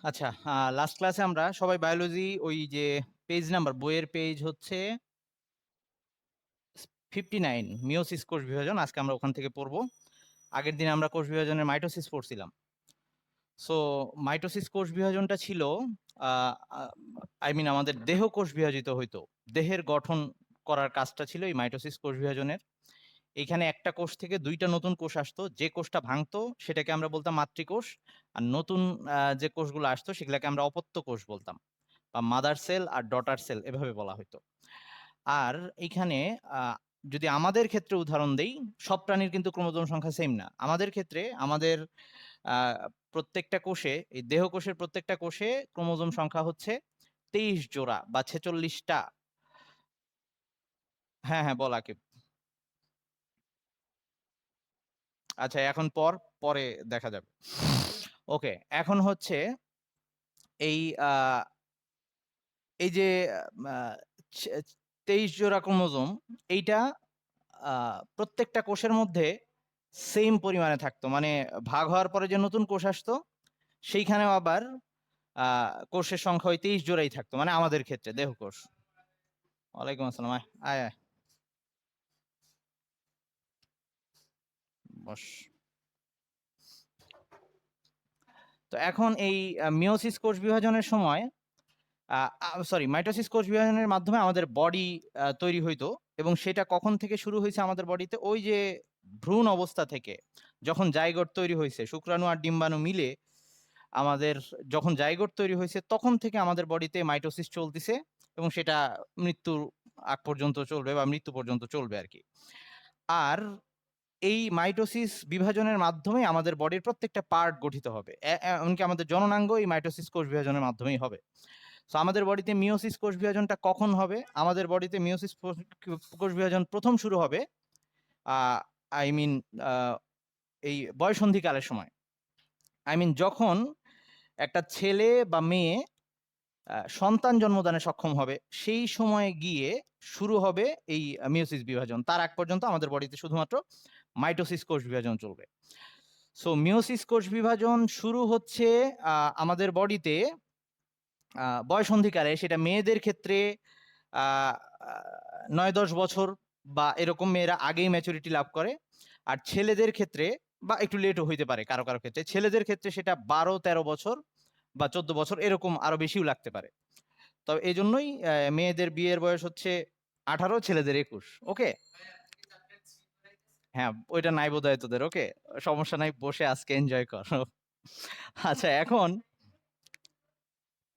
আচ্ছা, লাস্ট ক্লাসে আমরা সবাই বায়োলজি ওই যে পেজ নাম্বার বইয়ের পেজ হচ্ছে 59 মিওসিস কোষ বিভাজন। আজকে আমরা ওখান থেকে পড়বো। আগের দিন আমরা কোষ বিভাজনের মাইটোসিস পড়ছিলাম। সো মাইটোসিস কোষ বিভাজনটা ছিল আই মিন আমাদের দেহ কোষ বিভাজিত হইতো। দেহের গঠন করার কাজটা ছিল এই মাইটোসিস কোষ বিভাজনের। এখানে একটা কোষ থেকে দুইটা নতুন কোষ আসতো, যে কোষটা ভাঙতো সেটাকে আমরা বলতাম মাতৃকোষ, আর নতুন যে কোষগুলো আসতো সেগুলোকে আমরা অপত্য কোষ বলতাম, বা মাদার সেল আর ডটার সেল এভাবে বলা হতো। আর এইখানে আহ, যদি আমাদের ক্ষেত্রে উদাহরণ দেই, সব প্রাণীর কিন্তু ক্রোমোজোম সংখ্যা সেম না। আমাদের ক্ষেত্রে আমাদের আহ, প্রত্যেকটা কোষে, এই দেহ কোষের প্রত্যেকটা কোষে ক্রোমোজোম সংখ্যা হচ্ছে 23 জোড়া বা 46টা। হ্যাঁ হ্যাঁ, বল আকিব। আচ্ছা, এখন পরে দেখা যাবে। ওকে, এখন হচ্ছে এই এই যে 23 জোড়া ক্রোমোজোম, এইটা প্রত্যেকটা কোষের মধ্যে সেম পরিমাণে থাকতো, মানে ভাগ হওয়ার পরে যে নতুন কোষ আসতো সেইখানেও আবার কোষের সংখ্যা ওই 23 জোড়াই থাকতো, মানে আমাদের ক্ষেত্রে দেহ কোষ। ওয়ালাইকুম আসসালাম, আয় আয় আয়, বস। তো এখন এই মিওসিস কোষ বিভাজনের সময়, সরি, মাইটোসিস কোষ বিভাজনের মাধ্যমে আমাদের বডি তৈরি হইতো। এবং সেটা কখন থেকে শুরু হয়েছে আমাদের বডিতে? ওই যে ভ্রূণ অবস্থা থেকে, যখন জাইগোট তৈরি হয়েছে, শুক্রাণু আর ডিম্বাণু মিলে আমাদের যখন জাইগোট তৈরি হয়েছে, তখন থেকে আমাদের বডিতে মাইটোসিস চলতেছে, এবং সেটা মৃত্যুর আগ পর্যন্ত চলবে বা মৃত্যু পর্যন্ত চলবে আর কি। আর এই মাইটোসিস বিভাজনের মাধ্যমে আমাদের বডির প্রত্যেকটা পার্ট গঠিত হবে, এমনকি আমাদের জননাঙ্গ এই মাইটোসিস কোষ বিভাজনের মাধ্যমেই হবে। তো আমাদের বডিতে মিওসিস কোষ বিভাজনটা কখন হবে? আমাদের বডিতে মিওসিস কোষ বিভাজন প্রথম শুরু হবে আই মিন এই বয়সন্ধিকালের সময়। আই মিন যখন একটা ছেলে বা মেয়ে সন্তান জন্মদানে সক্ষম হবে, সেই সময়ে গিয়ে শুরু হবে এই মিওসিস বিভাজন। তার আগ পর্যন্ত আমাদের বডিতে শুধুমাত্র মাইটোসিস কোষ বিভাজন চলবে। সো মিওসিস কোষ বিভাজন শুরু হচ্ছে আমাদের বডিতে বয়সন্ধিকালে। সেটা মেয়েদের ক্ষেত্রে 9-10 বছর বা এরকম, মেয়েরা আগেই ম্যাচুরিটি লাভ করে। আর ছেলেদের ক্ষেত্রে, বা একটু লেটও হইতে পারে কারো কারো ক্ষেত্রে, ছেলেদের ক্ষেত্রে সেটা 12-13 বছর বা 14 বছর, এরকম আরো বেশিও লাগতে পারে। তবে এই জন্যই মেয়েদের বিয়ের বয়স হচ্ছে 18, ছেলেদের 21। ওকে, হ্যাঁ ওইটা নাই বোধহয় তোদের। ওকে, সমস্যা নাই, বসে আজকে এনজয় কর। আচ্ছা এখন,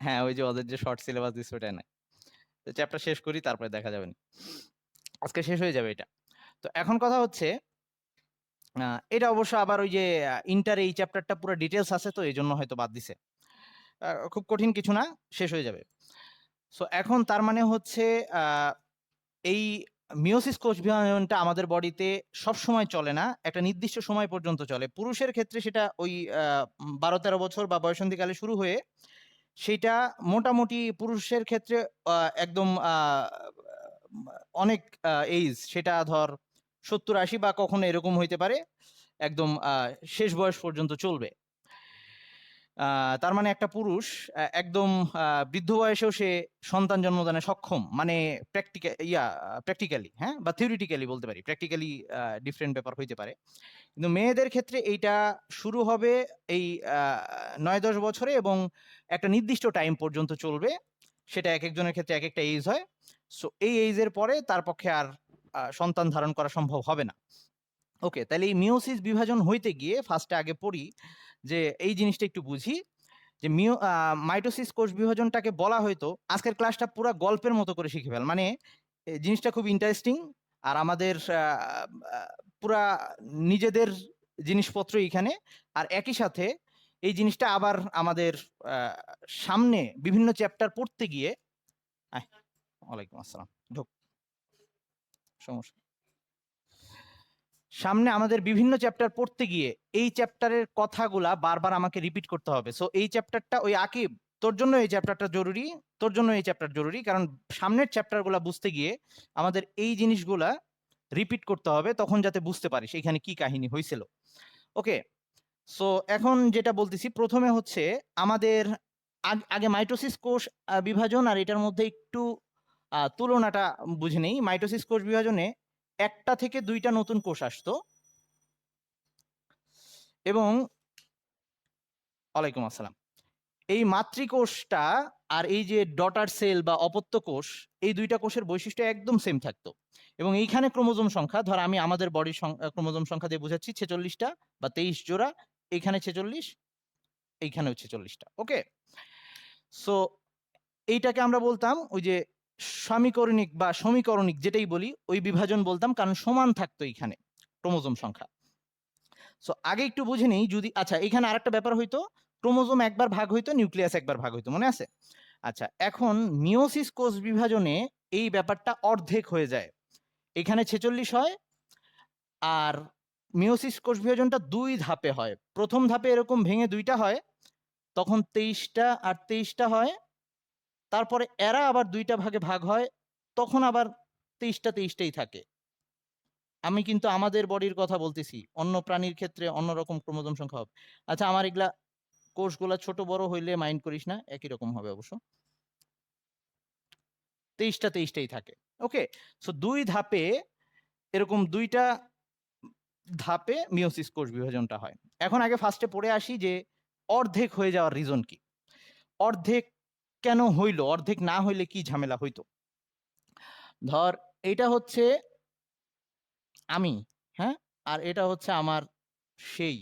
হ্যাঁ ওই যে ওদের যে শর্ট সিলেবাস দিচ্ছে ওটাই নাই। চ্যাপ্টার শেষ করি, তারপরে দেখা যাবে না, আজকে শেষ হয়ে যাবে এটা। তো এখন কথা হচ্ছে, এটা অবশ্য আবার ওই যে ইন্টার এই চ্যাপ্টারটা পুরো ডিটেলস আছে, তো এই জন্য হয়তো বাদ দিছে। খুব কঠিন কিছু না, শেষ হয়ে যাবে। সো এখন তার মানে হচ্ছে এই মিওসিস কোষ বিভাজনটা আমাদের বডিতে সব সময় চলে না, একটা নির্দিষ্ট সময় পর্যন্ত চলে। পুরুষের ক্ষেত্রে সেটা ওই 12-13 বছর বা বয়সন্ধিকালে শুরু হয়ে, সেটা মোটামুটি পুরুষের ক্ষেত্রে একদম অনেক এইজ, সেটা ধর 70-80 বা কখনো এরকম হইতে পারে, একদম শেষ বয়স পর্যন্ত চলবে। তার মানে একটা পুরুষ একদম বৃদ্ধ বয়সেও সে সন্তান জন্মদানে সক্ষম, মানে প্র্যাকটিক্যালি, হ্যাঁ, বা থিওরিটিক্যালি বলতে পারি। প্র্যাকটিক্যালি ডিফারেন্ট ব্যাপার হইতে পারে, কিন্তু মেয়েদের ক্ষেত্রে এইটা শুরু হবে এই 9-10 বছরে, এবং একটা নির্দিষ্ট টাইম পর্যন্ত চলবে। সেটা এক একজনের ক্ষেত্রে এক একটা এইজ হয়। সো এই এইজের পরে তার পক্ষে আর সন্তান ধারণ করা সম্ভব হবে না। ওকে, তাহলে এই মিওসিস বিভাজন হইতে গিয়ে ফার্স্টে আগে পড়ি যে এই জিনিসটা একটু বুঝি, যে মাইটোসিস কোষ বিভাজনটাকে বলা হয়তো, আজকের ক্লাসটা পুরো গল্পের মতো করে শিখে ফেল, মানে জিনিসটা খুব ইন্টারেস্টিং। আর আমাদের পুরা নিজেদের জিনিসপত্র এখানে। আর একই সাথে এই জিনিসটা আবার আমাদের সামনে বিভিন্ন চ্যাপ্টার পড়তে গিয়ে, আয়, ওয়ালাইকুম আসসালাম, ঢোক, সমস্যা, সামনে আমাদের বিভিন্ন চ্যাপ্টার পড়তে গিয়ে এই চ্যাপ্টারের কথাগুলা বারবার আমাকে রিপিট করতে হবে। সো এই চ্যাপ্টারটা, ওই আকিব, তোর জন্য এই চ্যাপ্টারটা জরুরি, তোর জন্য এই চ্যাপ্টার জরুরি, কারণ সামনের চ্যাপ্টারগুলা বুঝতে গিয়ে আমাদের এই জিনিসগুলা রিপিট করতে হবে, তখন যাতে বুঝতে পারিস এখানে কি কাহিনী হয়েছিল। ওকে, সো এখন যেটা বলতেছি, প্রথমে হচ্ছে আমাদের আগে মাইটোসিস কোষ বিভাজন আর এটার মধ্যে একটু তুলনাটা বুঝে নেই। মাইটোসিস কোষ বিভাজনে একটা থেকে দুইটা নতুন কোষ আসতো এবং ওয়ালাইকুম আসসালাম। এই মাতৃকোষটা আর এই যে ডটার সেল বা অপত্য কোষ, এই দুইটা কোষের বৈশিষ্ট্য একদম সেম থাকতো এবং এইখানে ক্রোমোজোম সংখ্যা, ধর আমি আমাদের বডির ক্রোমোজোম সংখ্যা দিয়ে বুঝাচ্ছি 46টা বা 23 জোড়া, এইখানে 46, এইখানেও 46টা। ওকে, সো এইটাকে আমরা বলতাম ওই যে সমীকরণিক বা সমীকরণিক যেটাই বলি ওই বিভাজন বলতাম, কারণ সমান থাকতো এইখানে ক্রোমোজোম সংখ্যা। সো আগে একটু বুঝে নেই, যদি আচ্ছা এখানে আরেকটা ব্যাপার হইতো, ক্রোমোজোম একবার ভাগ হইতো, নিউক্লিয়াস একবার ভাগ হইতো, মনে আছে? আচ্ছা, এখন মিওসিস কোষ বিভাজনে এই ব্যাপারটা অর্ধেক হয়ে যায়, এখানে 46 হয় আর মিওসিস কোষ বিভাজনটা 2 ধাপে হয়। প্রথম ধাপে এরকম ভেঙে 2টা হয়, তখন 23টা আর 23টা হয়, তারপরে এরা আবার 2টা ভাগে ভাগ হয়, তখন আবার 23টাই থাকে। আমি কিন্তু আমাদের বডির কথা বলতেছি, অন্য প্রাণীর ক্ষেত্রে অন্যরকম ক্রোমোজোম সংখ্যা হবে। আচ্ছা, আমার এগুলা কোষগুলা ছোট বড় হইলে মাইন্ড করিস না, একই রকম হবে অবশ্য, 23টাই থাকে। ওকে, সো 2 ধাপে এরকম 2টা ধাপে মিওসিস কোষ বিভাজনটা হয়। এখন আগে ফার্স্টে পড়ে আসি যে অর্ধেক হয়ে যাওয়ার রিজন কি, অর্ধেক কেন হইলো, অর্ধেক না হইলে কি ঝামেলা হইতো। ধর এটা হচ্ছে আমি, হ্যাঁ, আর এটা হচ্ছে আমার সেই,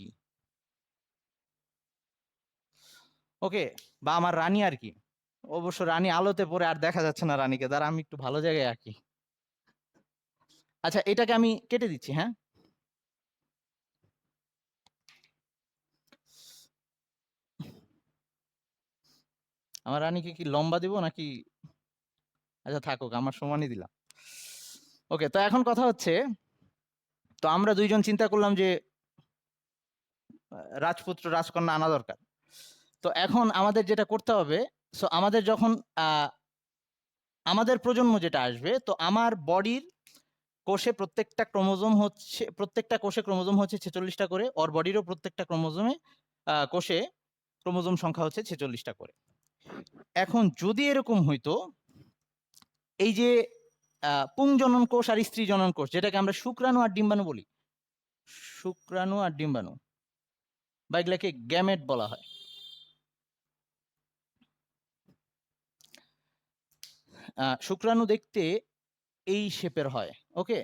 ওকে, বা আমার রানী আর কি। অবশ্য রানী আলোতে পড়ে আর দেখা যাচ্ছে না রানীকে, দ্বারা আমি একটু ভালো জায়গায় আঁকি। আচ্ছা, এটাকে আমি কেটে দিচ্ছি, হ্যাঁ। আমার রানীকে কি লম্বা দিব নাকি? আচ্ছা থাকুক, আমার সমানই দিলাম। ওকে, তো এখন কথা হচ্ছে, তো আমরা দুইজন চিন্তা করলাম যে রাজপুত্র রাজকন্যা আনা দরকার। তো এখন আমাদের যেটা করতে হবে, সো আমাদের যখন আমাদের প্রজন্ম যেটা আসবে, তো আমার বডির কোষে প্রত্যেকটা কোষে ক্রোমোজোম হচ্ছে 46টা করে, ওর বডিরও প্রত্যেকটা কোষে ক্রোমোজোম সংখ্যা হচ্ছে 46টা করে। এখন যদি এরকম হইতো, এই যে পুংজনন কোষ আর স্ত্রী জনন কোষ, যেটাকে আমরা শুক্রাণু আর ডিম্বাণু বলি, শুক্রাণু আর ডিম্বাণু, বা এগুলাকে গ্যামেট বলা হয়। শুক্রাণু দেখতে এই শেপের হয়, ওকে,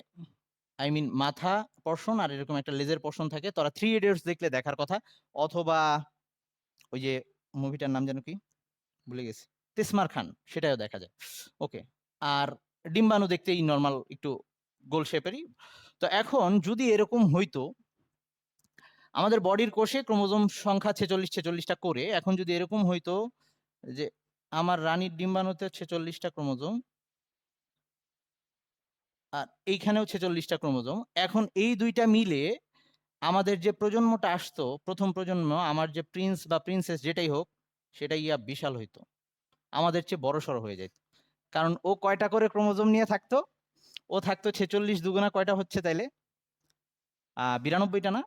আই মিন মাথা পর্ষণ আর এরকম একটা লেজের পর্ষণ থাকে। তোরা 3 ইডিয়টস দেখলে দেখার কথা, অথবা ওই যে মুভিটার নাম যেন কি ভুলে গেছি, তিসমার খান, সেটাও দেখা যায়। ওকে, আর ডিম্বাণু দেখতেই নর্মাল একটু গোল শেপেরই। তো এখন যদি এরকম হইতো, আমাদের বডির কোষে ক্রোমোজোম সংখ্যা 46টা করে, এখন যদি এরকম হইতো যে আমার রানীর ডিম্বাণুতে 46টা ক্রোমোজোম আর এইখানেও 46টা ক্রোমোজোম, এখন এই দুইটা মিলে আমাদের যে প্রজন্মটা আসতো, প্রথম প্রজন্ম, আমার যে প্রিন্স বা প্রিন্সেস যেটাই হোক, সেটা ইয়া বিশাল হইতো, আমাদের চেয়ে বড়সড় হয়ে যেত। কারণ ও কয়টা করে ক্রোমোজোম নিয়ে থাকতো, ও থাকতো 46 দুগুণা কয়টা হচ্ছে তাইলে 92টা না,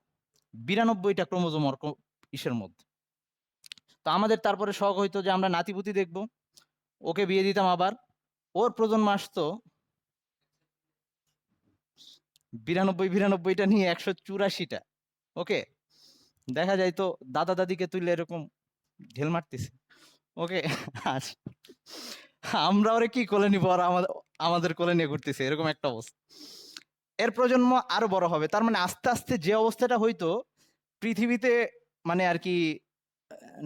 92টা ক্রোমোজোম ওর ইসের মধ্যে। তো আমাদের তারপরে শখ হইতো যে আমরা নাতিপুতি দেখবো, ওকে বিয়ে দিতাম, আবার ওর প্রজন্ম আসতো 92টা নিয়ে 184টা। ওকে, দেখা যায় তো দাদা দাদিকে তুললে এরকম ঢেল মারতেছে। ওকে, আচ্ছা, আমরা ওরে কি কোলে নিবো আর আমাদের কোলে নিয়ে ঘুরতেছে, এরকম একটা অবস্থা। এর প্রজন্ম আরো বড় হবে, তার মানে আস্তে আস্তে যে অবস্থাটা হইতো পৃথিবীতে, মানে আর কি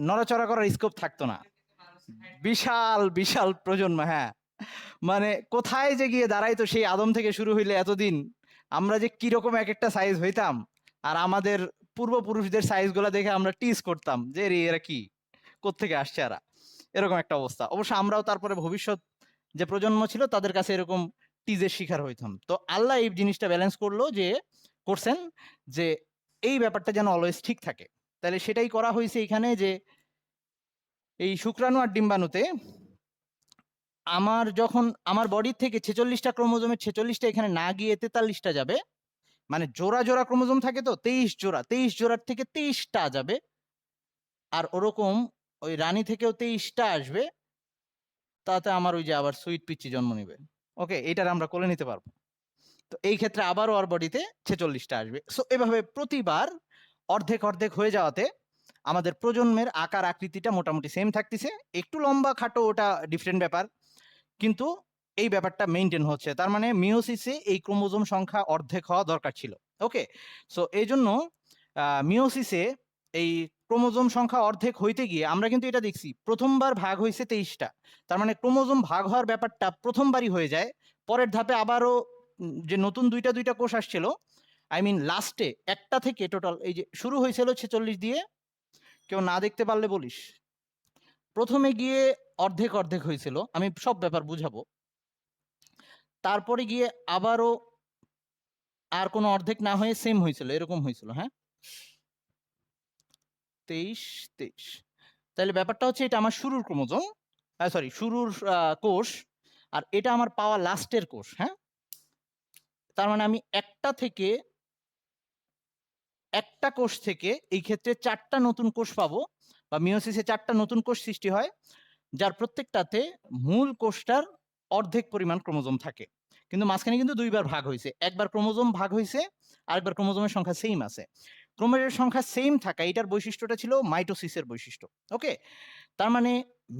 নড়াচড়া করার স্কোপ থাকতো না, বিশাল বিশাল প্রজন্ম, হ্যাঁ, মানে কোথায় যে গিয়ে দাঁড়াইতো, সেই আদম থেকে শুরু হইলে এতদিন আমরা যে কিরকম এক একটা সাইজ হইতাম, আর আমাদের পূর্বপুরুষদের সাইজ গুলা দেখে আমরা টিজ করতাম যে এরা কি, কোত্থেকে আসছে এরা, এরকম একটা অবস্থা। অবশ্য আমরাও তারপরে ভবিষ্যৎ যে প্রজন্ম ছিল তাদের কাছে এরকম টিজের শিকার হইতাম। তো আল্লাহ এই জিনিসটা ব্যালেন্স করছেন যে এই ব্যাপারটা যেন অলওয়েজ ঠিক থাকে। তাহলে সেটাই করা হয়েছে এখানে, যে এই শুক্রাণু আর ডিম্বাণুতে আমার যখন আমার বডির থেকে 46টা ক্রোমোজোমের 46টা এখানে না গিয়ে 43টা যাবে, মানে জোড়া জোড়া ক্রোমোজোম থাকে তো 23 জোড়ার থেকে 23টা যাবে, আর ওরকম ওই রানী থেকেও 23টা আসবে, তাতে আমার ওই যে আবার সুইট পিচ্চি জন্ম নিবে। ওকে, এটার আমরা কোলে নিতে পারবো। তো এই ক্ষেত্রে আবারও ওর বডিতে 46টা আসবে। সো এভাবে প্রতিবার অর্ধেক অর্ধেক হয়ে যাওয়াতে আমাদের প্রজন্মের আকার আকৃতিটা মোটামুটি সেম থাকতেছে, একটু লম্বা খাটো ওটা ডিফারেন্ট ব্যাপার, কিন্তু এই ব্যাপারটা মেনটেন হচ্ছে। তার মানে মিওসিসে এই ক্রোমোজোম সংখ্যা অর্ধেক হওয়া দরকার ছিল। ওকে, সো এই জন্য মিওসিসে এই ক্রোমোজোম সংখ্যা অর্ধেক হইতে গিয়ে আমরা কিন্তু এটা দেখছি প্রথমবার ভাগ হয়েছে 23টা। তার মানে ক্রোমোজোম ভাগ হওয়ার ব্যাপারটা প্রথমবারই হয়ে যায়। পরের ধাপে আবারও যে নতুন দুইটা দুইটা কোষ আসছিল, আই মিন লাস্টে একটা থেকে টোটাল এই যে শুরু হয়েছিল 46 দিয়ে, কেউ না দেখতে পারলে বলিস। প্রথমে গিয়ে অর্ধেক অর্ধেক হয়েছিল, আমি সব ব্যাপার বুঝাবো। তারপরে গিয়ে আবারও আর কোনো অর্ধেক না হয়ে সেম হয়েছিল, এরকম হয়েছিল। হ্যাঁ, 23 23। তাহলে ব্যাপারটা হচ্ছে এটা আমার শুরুর ক্রোমোজোম, সরি শুরুর কোষ, আর এটা আমার পাওয়া লাস্টের কোষ। হ্যাঁ, তার মানে আমি একটা কোষ থেকে এই ক্ষেত্রে 4টা নতুন কোষ পাবো, বা মিওসিসে 4টা নতুন কোষ সৃষ্টি হয়, যার প্রত্যেকটাতে মূল কোষটার অর্ধেক পরিমাণ ক্রোমোজোম থাকে। কিন্তু মাঝখানে কিন্তু দুইবার ভাগ হয়েছে, একবার ক্রোমোজোম ভাগ হয়েছে, আরেকবার ক্রোমোজোমের সংখ্যা সেম আছে। ক্রোমোজোমের সংখ্যা সেম থাকা এটার বৈশিষ্ট্যটা ছিল মাইটোসিসের বৈশিষ্ট্য। ওকে, তার মানে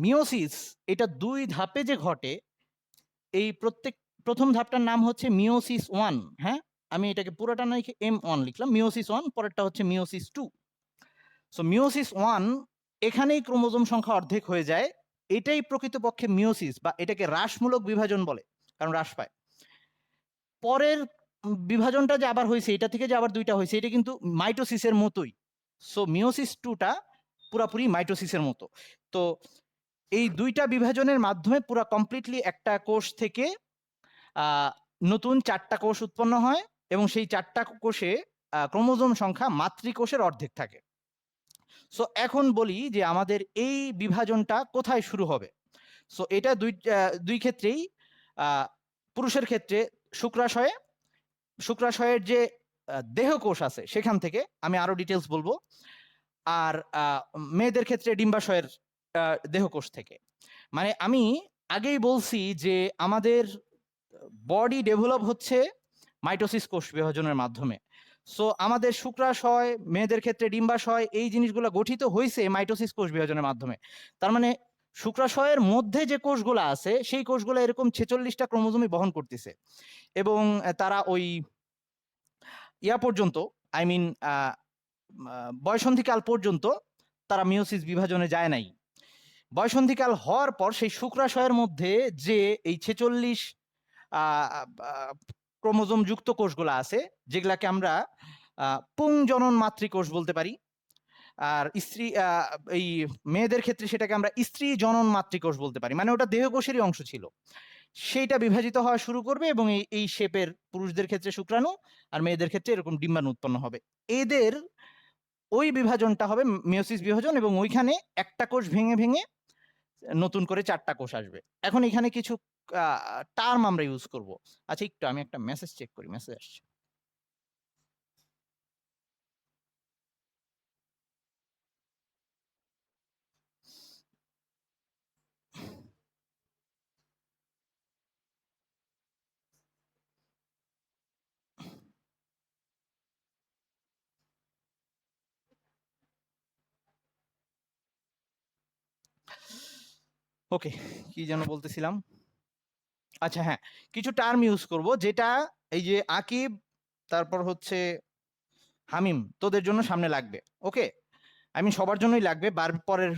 মিওসিস এটা 2 ধাপে যে ঘটে, এই প্রথম ধাপটার নাম হচ্ছে মিওসিস 1। হ্যাঁ, আমি এটাকে পুরোটা না লিখে M1 লিখলাম, মিওসিস 1, পরেরটা হচ্ছে মিওসিস 2। সো মিওসিস 1 এখানেই ক্রোমোজোম সংখ্যা অর্ধেক হয়ে যায়, এটাই প্রকৃতপক্ষে মিওসিস, বা এটাকে হ্রাসমূলক বিভাজন বলে, কারণ হ্রাস পায়। পরের বিভাজনটা যে আবার হয়েছে, এটা থেকে যে আবার দুইটা হয়েছে, এটা কিন্তু মাইটোসিসের মতোই। সো মিওসিস 2টা পুরাপুরি মাইটোসিসের মতো। তো এই দুইটা বিভাজনের মাধ্যমে পুরা কমপ্লিটলি একটা কোষ থেকে নতুন 4টা কোষ উৎপন্ন হয়, এবং সেই 4টা কোষে ক্রোমোজোম সংখ্যা মাতৃকোষের অর্ধেক থাকে। সো এখন বলি যে আমাদের এই বিভাজনটা কোথায় শুরু হবে। সো এটা দুই ক্ষেত্রেই, পুরুষের ক্ষেত্রে শুক্রাশয়ের যে দেহকোষ আছে সেখান থেকে, আমি আরো ডিটেলস বলবো, আর মেয়েদের ক্ষেত্রে ডিম্বাশয়ের দেহকোষ থেকে। মানে আমি আগেই বলছি যে আমাদের বডি ডেভেলপ হচ্ছে মাইটোসিস কোষ বিভাজনের মাধ্যমে। সো আমাদের শুক্রাশয়, মেয়েদের ক্ষেত্রে ডিম্বাশয়, এই জিনিসগুলো গঠিত হয়েছে মাইটোসিস কোষ বিভাজনের মাধ্যমে। তার মানে শুক্রাশয়ের মধ্যে যে কোষগুলো আছে সেই কোষগুলো এরকম 46টা ক্রোমোজোমই বহন করতেছে, এবং তারা ওই ইয়া পর্যন্ত, আই মিন বয়সন্ধিকাল পর্যন্ত তারা মিওসিস বিভাজনে যায় নাই। বয়সন্ধিকাল হওয়ার পর সেই শুক্রাশয়ের মধ্যে যে এই 46 ক্রোমোজোম যুক্ত কোষগুলো আছে, যেগুলাকে আমরা পুংজনন মাতৃকোষ বলতে পারি, আর স্ত্রী এই মেয়েদের ক্ষেত্রে সেটাকে আমরা স্ত্রী জনন মাতৃকোষ বলতে পারি, মানে ওটা দেহকোষেরই অংশ ছিল, সেইটা বিভাজিত হওয়া শুরু করবে, এবং এই শেপের পুরুষদের ক্ষেত্রে শুক্রাণু, আর মেয়েদের ক্ষেত্রে এরকম ডিম্বাণু উৎপন্ন হবে। এদের ওই বিভাজনটা হবে মিওসিস বিভাজন, এবং ওইখানে একটা কোষ ভেঙে ভেঙে নতুন করে 4টা কোষ আসবে। এখন এখানে কিছু টার্ম আমরা ইউজ করব। আচ্ছা, একটু আমি একটা মেসেজ চেক করি, মেসেজ আসছে। ওকে, কি যেন বলতেছিলাম। আচ্ছা হ্যাঁ, কিছু টার্ম ইউজ করব যেটা এই যে আকিব, তারপর হচ্ছে হামিম, তোদের জন্য সামনে লাগবে। ওকে, আমি সবার জন্যই লাগবে পরের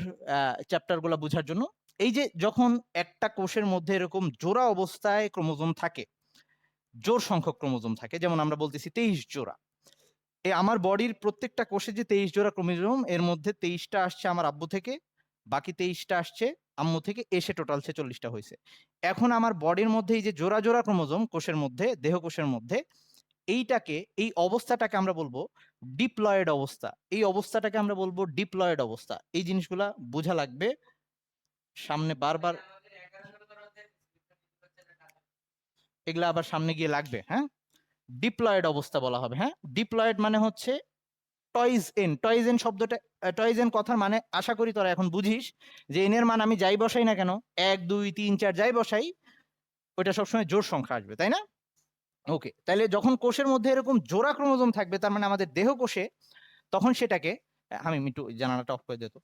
চ্যাপ্টারগুলো বোঝার জন্য। এই যে যখন একটা কোষের মধ্যে এরকম জোড়া অবস্থায় ক্রোমোজোম থাকে, জোড় সংখ্যক ক্রোমোজোম থাকে, যেমন আমরা বলতেছি 23 জোড়া, এই আমার বডির প্রত্যেকটা কোষে যে 23 জোড়া ক্রোমোজোম, এর মধ্যে 23টা আসছে আমার আব্বু থেকে, বাকি 23টা আসছে আম্মু থেকে, এসে টোটাল 46টা হয়েছে। এখন আমার বডির মধ্যে এই যে জোড়া জোড়া ক্রোমোজোম কোষের মধ্যে, দেহকোষের মধ্যে, এই অবস্থাটাকে আমরা বলবো ডিপ্লয়েড অবস্থা। এই অবস্থাটাকে আমরা বলবো ডিপ্লয়েড অবস্থা। এই জিনিসগুলা বোঝা লাগবে, সামনে বারবার এগুলা আবার সামনে গিয়ে লাগবে। হ্যাঁ, ডিপ্লয়েড অবস্থা বলা হবে। হ্যাঁ, ডিপ্লয়েড মানে হচ্ছে টয়েজ এন শব্দটা, টয়েজ এন কথার মানে আশা করি তোরা এখন বুঝিস যে এন এর মান আমি যাই বসাই না কেন, 1 2 3 4 যাই বসাই, ওইটা সবসময় জোড় সংখ্যা আসবে, তাই না? ওকে, তাহলে যখন কোষের মধ্যে এরকম জোড়া ক্রোমোজোম থাকবে, তার মানে আমাদের দেহ কোষে, তখন সেটাকে, আমি একটু জানালাটা অফ করে দিত,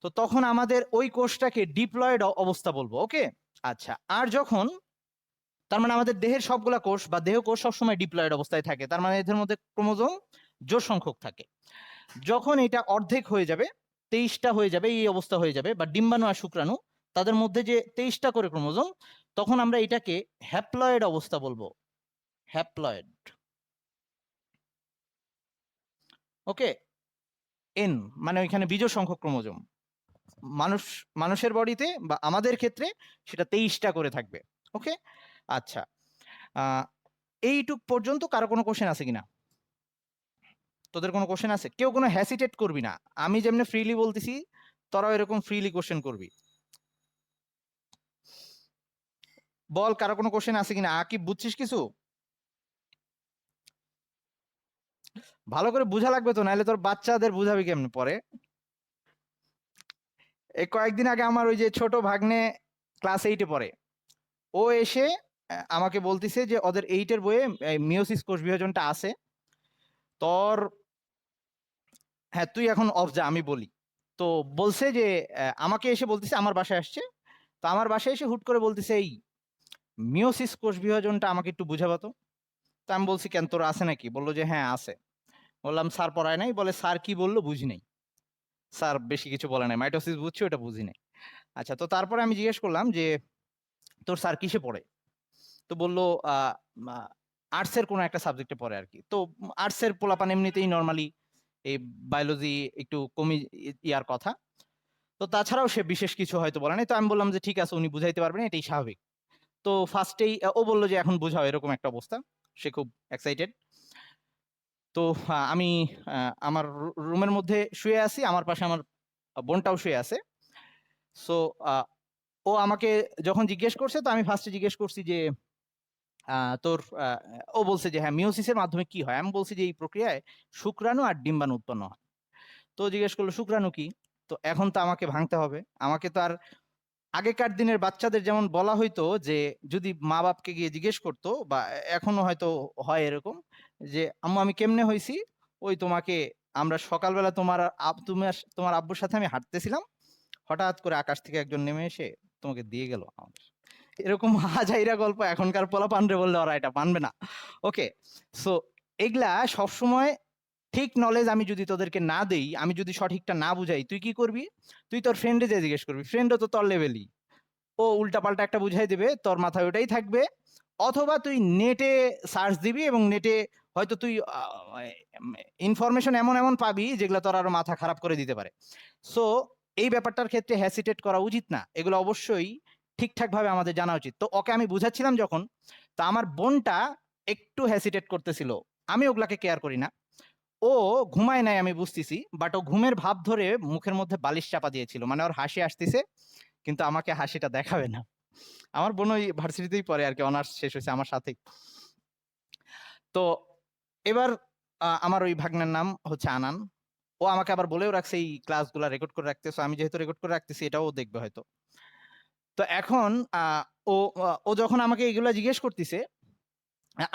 তো তখন আমাদের ওই কোষটাকে ডিপ্লয়েড অবস্থা বলবো। ওকে, আচ্ছা। আর যখন, তার মানে আমাদের দেহের সবগুলা কোষ বা দেহ কোষ সবসময় ডিপ্লয়েড অবস্থায় থাকে, তার মানে এদের মধ্যে ক্রোমোজোম জোড় সংখ্যক থাকে। যখন এটা অর্ধেক হয়ে যাবে, 23টা হয়ে যাবে, এই অবস্থা হয়ে যাবে, বা ডিম্বাণু আর শুক্রাণু তাদের মধ্যে যে 23টা করে ক্রোমোজোম, তখন আমরা এটাকে হ্যাপ্লয়েড অবস্থা বলবো, হ্যাপ্লয়েড। ওকে, এন মানে ওইখানে বিজোড় সংখ্যক ক্রোমোজোম। মানুষের বডিতে বা আমাদের ক্ষেত্রে সেটা 23টা করে থাকবে। ওকে, আচ্ছা। এইটুক পর্যন্ত কারো কোনো কোশ্চেন আছে কিনা? তোদের কোনো কোশ্চেন আছে? কেউ কোনো হ্যাসিটেট করবি না, আমি যেমনি ফ্রিলি বলতেছি তোরাও এরকম ফ্রিলি কোশ্চেন করবি। বল, কারো কোনো কোশ্চেন আছে কিনা? আকিব, বুঝছিস কিছু? ভালো করে বুঝা লাগবে তো, নাহলে তোর বাচ্চাদের বুঝাবি কেমনে পরে। এই কয়েকদিন আগে আমার ওই যে ছোট ভাগ্নে ক্লাস 8-এ পড়ে, ও এসে আমাকে বলতিছে যে ওদের 8-এর বইয়ে মিওসিস কোষ বিভাজনটা আছে। তোর, হ্যাঁ তুই এখন অফ যা, আমি বলি। তো বলছে যে আমাকে এসে বলতেছে, আমার বাসায় আসছে, তো আমার বাসায় এসে হুট করে বলতেছে এই মিওসিস কোষ বিভাজনটা আমাকে একটু বুঝাবো তো। তো আমি বলছি কেন, তোর আছে নাকি? বললো যে হ্যাঁ আছে। বললাম স্যার পড়ায় নাই? বলে স্যার কি বললো বুঝি নাই, স্যার বেশি কিছু বলে নাই, মাইটোসিস বুঝছি, ওটা বুঝি নাই। আচ্ছা, তো তারপরে আমি জিজ্ঞেস করলাম যে তোর স্যার কিসে পড়ে? তো বললো আর্টসের কোনো একটা সাবজেক্টে পড়ে আর কি। তো আর্টসের পোলাপান এমনিতেই নর্মালি এই বায়োলজি একটু কমই ইয়ার কথা, তো তাছাড়াও সে বিশেষ কিছু হয়তো বলে নাই। তো আমি বললাম যে ঠিক আছে, উনি বুঝাইতে পারবেন, এটাই স্বাভাবিক। তো ফার্স্টেই ও বললো যে এখন বুঝাও, এরকম একটা অবস্থা। সে খুব এক্সাইটেড। তো আমি আমার রুমের মধ্যে শুয়ে আছি, আমার পাশে আমার বোনটাও শুয়ে আছে। সো ও আমাকে যখন জিজ্ঞেস করছে, তো আমি ফার্স্টে জিজ্ঞেস করছি যে তোর ও বলছে যে হ্যাঁ মিওসিসের মাধ্যমে কি হয়। আমি বলছি যে এই প্রক্রিয়ায় শুক্রাণু আর ডিম্বাণু উৎপন্ন হয়। তো জিজ্ঞেস করলো শুক্রাণু কি? তো এখন তো আমাকে ভাঙতে হবে। আমাকে তো আর আগেকার দিনের বাচ্চাদের যেমন বলা হইতো যে যদি মা বাপকে গিয়ে জিজ্ঞেস করতো, বা এখনো হয়তো হয় এরকম, যে আম্মু আমি কেমনে হয়েছি, ওই তোমাকে, আমরা সকালবেলা তোমার আব্বুর সাথে আমি হাঁটতেছিলাম, হঠাৎ করে আকাশ থেকে একজন নেমে এসে তোমাকে দিয়ে গেল আমাদের। এরকম হাজাইরা গল্প এখনকার পোলা পানরে বললে ওরা এটা মানবে না। ওকে, সো এগুলা সবসময় ঠিক নলেজ আমি যদি তোদেরকে না দেই, আমি যদি সঠিকটা না বুঝাই, তুই কি করবি? তুই তোর ফ্রেন্ডে যে জিজ্ঞেস করবি, ফ্রেন্ডও তো তোর লেভেলই, ও উল্টা পাল্টা একটা বুঝাই দেবে, তোর মাথায় ওটাই থাকবে। অথবা তুই নেটে সার্চ দিবি, এবং নেটে হয়তো তুই ইনফরমেশন এমন এমন পাবি যেগুলো তোর আরো মাথা খারাপ করে দিতে পারে। সো এই ব্যাপারটার ক্ষেত্রে হ্যাসিটেট করা উচিত না, এগুলো অবশ্যই ঠিকঠাক ভাবে আমাদের জানা উচিত। তো ওকে আমি বুঝাচ্ছিলাম যখন, তা আমার বোনটা একটু হ্যাসিটেট করতেছিল। আমি ওগুলাকে কেয়ার করি না। ও ঘুমায় নাই আমি বুঝতেছি, বাট ও ঘুমের ভাব ধরে মুখের মধ্যে বালিশ চাপা দিয়েছিল, মানে ওর হাসি আসতেছে, কিন্তু আমাকে হাসিটা দেখাবে না। আমার বোন ওই ভার্সিটিতেই পড়ে আর কি, অনার্স শেষ হয়েছে আমার সাথেই। তো এবার আমার ওই ভাগ্নের নাম হচ্ছে আনান। ও আমাকে আবার বলেও রাখছে এই ক্লাসগুলো রেকর্ড করে রাখতে, আমি যেহেতু রেকর্ড করে রাখতেছি এটাও ও দেখবে হয়তো। তো এখন ও ও যখন আমাকে এগুলা জিজ্ঞেস করতেছে,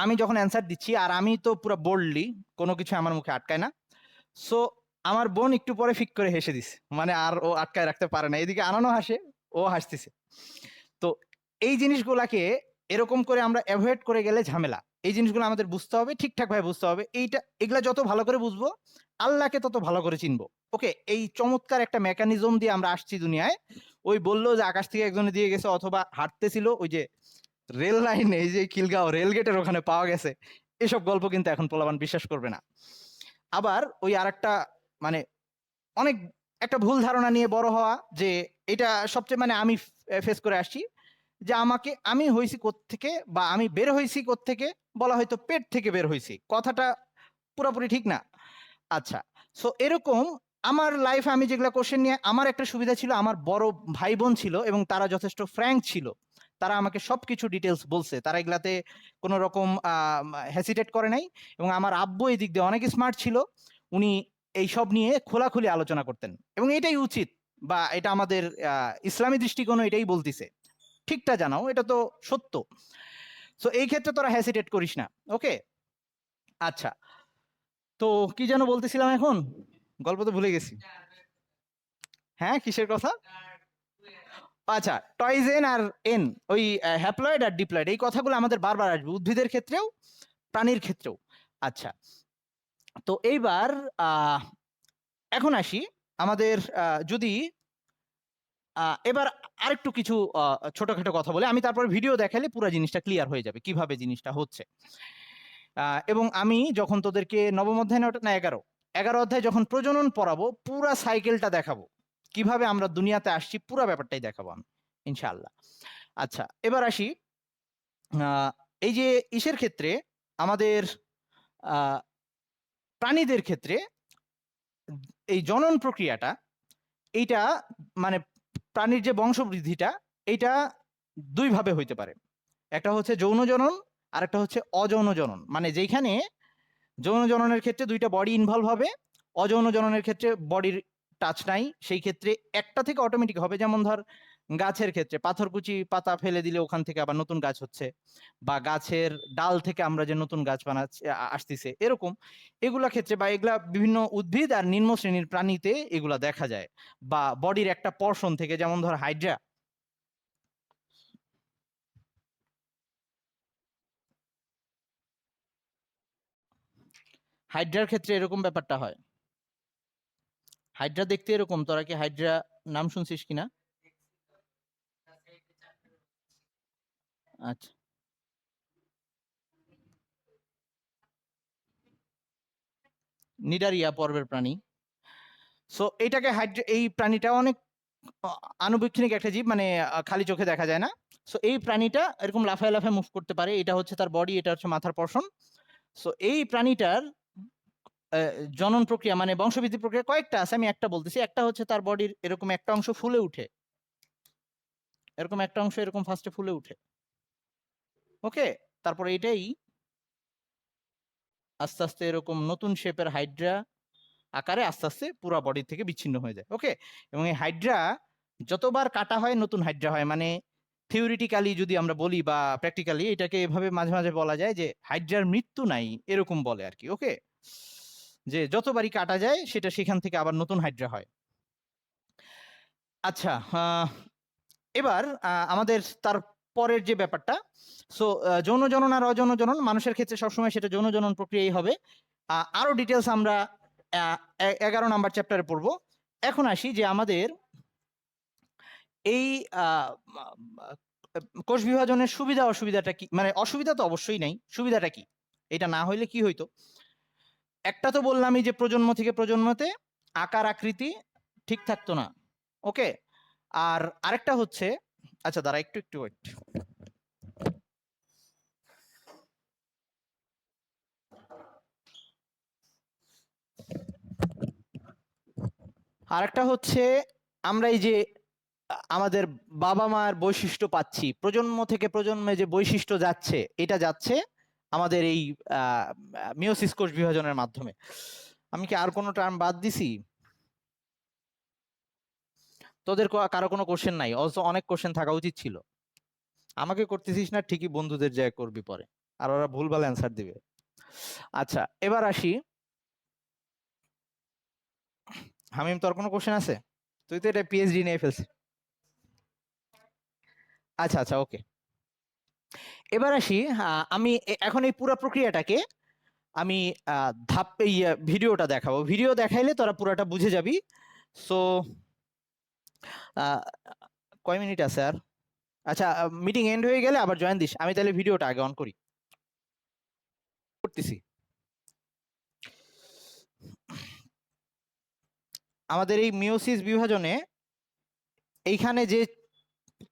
আমি যখন অ্যান্সার দিচ্ছি, আর আমি তো পুরো বোল্ডলি, কোনো কিছু আমার মুখে আটকায় না। সো আমার বোন একটু পরে ফিক করে হেসে দিছে, মানে আর ও আটকায় রাখতে পারে না, এদিকে আনানো হাসে, ও হাসতেছে। তো এই জিনিসগুলাকে এরকম করে আমরা অ্যাভয়েড করে গেলে ঝামেলা। এই জিনিসগুলো আমাদের বুঝতে হবে, ঠিকঠাক ভাবে বুঝতে হবে। এগুলা যত ভালো করে বুঝবো, আল্লাহকে তত ভালো করে চিনবো। ওকে, এই চমৎকার একটা মেকানিজম দিয়ে আমরা আসছি দুনিয়ায়। ওই বললো যে আকাশ থেকে একজনে দিয়ে গেছে, অথবা হাঁটতেছিল ওই যে রেল লাইন, এই যে খিলগাঁও রেল গেটের ওখানে পাওয়া গেছে, এসব গল্প কিন্তু এখন পোলাপান বিশ্বাস করবে না। আবার ওই আরেকটা, মানে অনেক একটা ভুল ধারণা নিয়ে বড় হওয়া, যে এটা সবচেয়ে, মানে আমি ফেস করে আসছি, যে আমি হইছি কোত্থেকে, বা আমি বের হইছি কোত্থেকে, বলা হয়তো পেট থেকে বের হইছি, কথাটা পুরোপুরি ঠিক না। আচ্ছা, সো এরকম আমার লাইফে আমি যেগুলা কোশ্চেন নিয়ে, আমার একটা সুবিধা ছিল, আমার বড় ভাই বোন ছিল এবং তারা যথেষ্ট ফ্র্যাঙ্ক ছিল। তারা আমাকে সবকিছু ডিটেলস বলছে, তারা এগুলাতে কোনো রকম হেসিটেট করে নাই। এবং আমার আব্বু এই দিক দিয়ে অনেক স্মার্ট ছিল, উনি এইসব নিয়ে খোলাখুলি আলোচনা করতেন, এবং এটাই উচিত, বা এটা আমাদের ইসলামী দৃষ্টিকোণ এটাই বলতিছে। ঠিকটা জানাও, এটা তো সত্য। সো এই ক্ষেত্রে তোরা হ্যাসিটেট করিস না, ওকে? আচ্ছা, তো কি যেন বলতেছিলাম এখন, গল্প তো ভুলে গেছি। হ্যাঁ, কিসের কথা? আচ্ছা, টয়েজ এন আর এন, ওই হ্যাপ্লয়েড আর ডিপ্লয়েড, এই কথাগুলো আমাদের বারবার আসবে উদ্ভিদের ক্ষেত্রেও প্রাণীর ক্ষেত্রেও। আচ্ছা, তো এইবার এখন আসি আমাদের যদি এবার আরেকটু কিছু ছোটখাটো কথা বলে আমি তারপর ভিডিও দেখালে পুরো জিনিসটা ক্লিয়ার হয়ে যাবে কিভাবে জিনিসটা হচ্ছে। এবং আমি যখন তোদেরকে নবম অধ্যায় না 11 অধ্যায় যখন প্রজনন পড়াবো, পুরা সাইকেলটা দেখাবো, কিভাবে আমরা দুনিয়াতে আসছি পুরো ব্যাপারটাই দেখাবো আমি ইনশাআল্লাহ। আচ্ছা, এবার আসি এই যে ইসের ক্ষেত্রে আমাদের প্রাণীদের ক্ষেত্রে এই জনন প্রক্রিয়াটা, এইটা মানে প্রাণীর যে বংশবৃদ্ধিটা, এইটা দুই ভাবে হইতে পারে। একটা হচ্ছে যৌন জনন আর একটা হচ্ছে অযৌন জনন। মানে যেখানে যৌন জননের ক্ষেত্রে দুইটা বডি ইনভলভ হবে, অযৌন জননের ক্ষেত্রে বডির টাচ নাই, সেই ক্ষেত্রে একটা থেকে অটোমেটিক হবে। যেমন ধর গাছের ক্ষেত্রে পাথরকুচি পাতা ফেলে দিলে ওখান থেকে আবার নতুন গাছ হচ্ছে, বা গাছের ডাল থেকে আমরা যে নতুন গাছ বানাচ্ছি আসতেছে এরকম, এগুলা ক্ষেত্রে বা এগুলা বিভিন্ন উদ্ভিদ আর নিম্ন শ্রেণীর প্রাণীতে এগুলা দেখা যায়। বা বডির একটা পর্শন থেকে, যেমন ধর হাইড্রা, হাইড্রার ক্ষেত্রে এরকম ব্যাপারটা হয়। হাইড্রা দেখতে এরকম, তোরা কি হাইড্রা নাম শুনছিস কিনা? আচ্ছা, নিডারিয়া পর্বের প্রাণী। সো এইটাকে হাইড্রা, এই প্রাণীটা অনেক আনুবীক্ষণিক একটা জীব, মানে খালি চোখে দেখা যায় না। সো এই প্রাণীটা এরকম লাফায় লাফায় মুভ করতে পারে, এটা হচ্ছে তার বডি, এটা হচ্ছে মাথার পর্শন। সো এই প্রাণীটার জনন প্রক্রিয়া মানে বংশবৃদ্ধি প্রক্রিয়া কয়েকটা আছে, আমি একটা বলতেছি। একটা হচ্ছে তার বডির এরকম একটা অংশ ফুলে উঠে, এরকম একটা অংশ এরকম ফার্স্টে ফুলে উঠে, ওকে? তারপর এটাই আস্তে আস্তে এরকম নতুন শেপের হাইড্রা আকারে আস্তে আস্তে পুরো বডি থেকে বিচ্ছিন্ন হয়ে যায়, ওকে? এবং এই হাইড্রা যতবার কাটা হয় নতুন হাইড্রা হয়। মানে থিওরিটিক্যালি যদি আমরা বলি বা প্র্যাকটিক্যালি, এটাকে এভাবে মাঝে মাঝে বলা যায় যে হাইড্রার মৃত্যু নাই, এরকম বলে আর কি, ওকে? যে যতবারই কাটা যায় সেটা সেখান থেকে আবার নতুন হাইড্রা হয়। আচ্ছা, এবার আমাদের তার পরের যে ব্যাপারটা, সো যৌন জনন আর অযৌন জনন মানুষের ক্ষেত্রে সবসময় সেটা যৌন জনন প্রক্রিয়াই হবে। আরো ডিটেলস আমরা 11 নাম্বার চ্যাপ্টারে পড়বো। এখন আসি যে আমাদের এই কোষ বিভাজনের সুবিধা অসুবিধাটা কি, মানে অসুবিধা তো অবশ্যই নাই, সুবিধাটা কি? এটা না হইলে কি হইতো? একটা তো বললামই যে প্রজন্ম থেকে প্রজন্মতে আকার আকৃতি ঠিক থাকতো না, ওকে? আর আরেকটা হচ্ছে, আচ্ছা দাঁড়া একটু একটু ওয়েট। আরেকটা হচ্ছে আমরা এই যে আমাদের বাবা মার বৈশিষ্ট্য পাচ্ছি, প্রজন্ম থেকে প্রজন্মে যে বৈশিষ্ট্য যাচ্ছে, এটা যাচ্ছে আমাদের এই মিওসিস কোষ বিভাজনের মাধ্যমে। আমি কি আর কোনো টার্ম বাদ দিছি? তোদের কারো কোনো কোশ্চেন নাই? অলসো অনেক কোশ্চেন থাকা উচিত ছিল। আমাকে করতেছিস না ঠিকই, বন্ধুদের যায় করবি পরে, আর ওরা ভুলভাল অ্যান্সার দিবে। আচ্ছা, এবার আসি। হামিম, তোর কোনো কোশ্চেন আছে? তুই তো এটা পিএইচডি নিয়ে ফেলছিস। আচ্ছা আচ্ছা, ওকে। এবার আসি, আমি এখন এই পুরো প্রক্রিয়াটাকে আমি ধাপ এই ভিডিওটা দেখাবো, ভিডিও দেখাইলে তোরা পুরোটা বুঝে যাবি। সো কয় মিনিট আছে আর? আচ্ছা, মিটিং এন্ড হয়ে গেলে আবার জয়েন দিস, আমি তাহলে ভিডিওটা আগে অন করি, করতেছি। আমাদের এই মিওসিস বিভাজনে এইখানে যে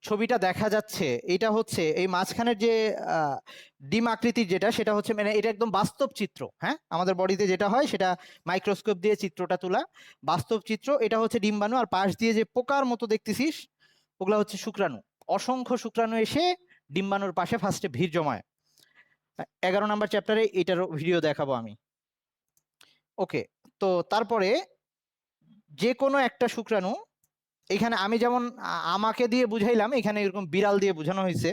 ছবিটা দেখা যাচ্ছে, এটা হচ্ছে এই মাঝখানের যে ডিম আকৃতির যেটা, সেটা হচ্ছে মানে এটা একদম বাস্তব চিত্র। হ্যাঁ, আমাদের বডিতে যেটা হয় সেটা মাইক্রোস্কোপ দিয়ে চিত্রটা তোলা, বাস্তব চিত্র। এটা হচ্ছে ডিম্বাণু, আর পাশ দিয়ে যে পোকার মতো দেখতেছিস ওগুলা হচ্ছে শুক্রাণু। অসংখ্য শুক্রাণু এসে ডিম্বাণুর পাশে ফার্স্টে ভিড় জমায়। 11 নাম্বার চ্যাপ্টারে এটারও ভিডিও দেখাবো আমি, ওকে? তো তো তারপরে যে কোনো একটা শুক্রাণু, এখানে আমি যেমন আমাকে দিয়ে বুঝাইলাম, এখানে এরকম বিড়াল দিয়ে বোঝানো হয়েছে।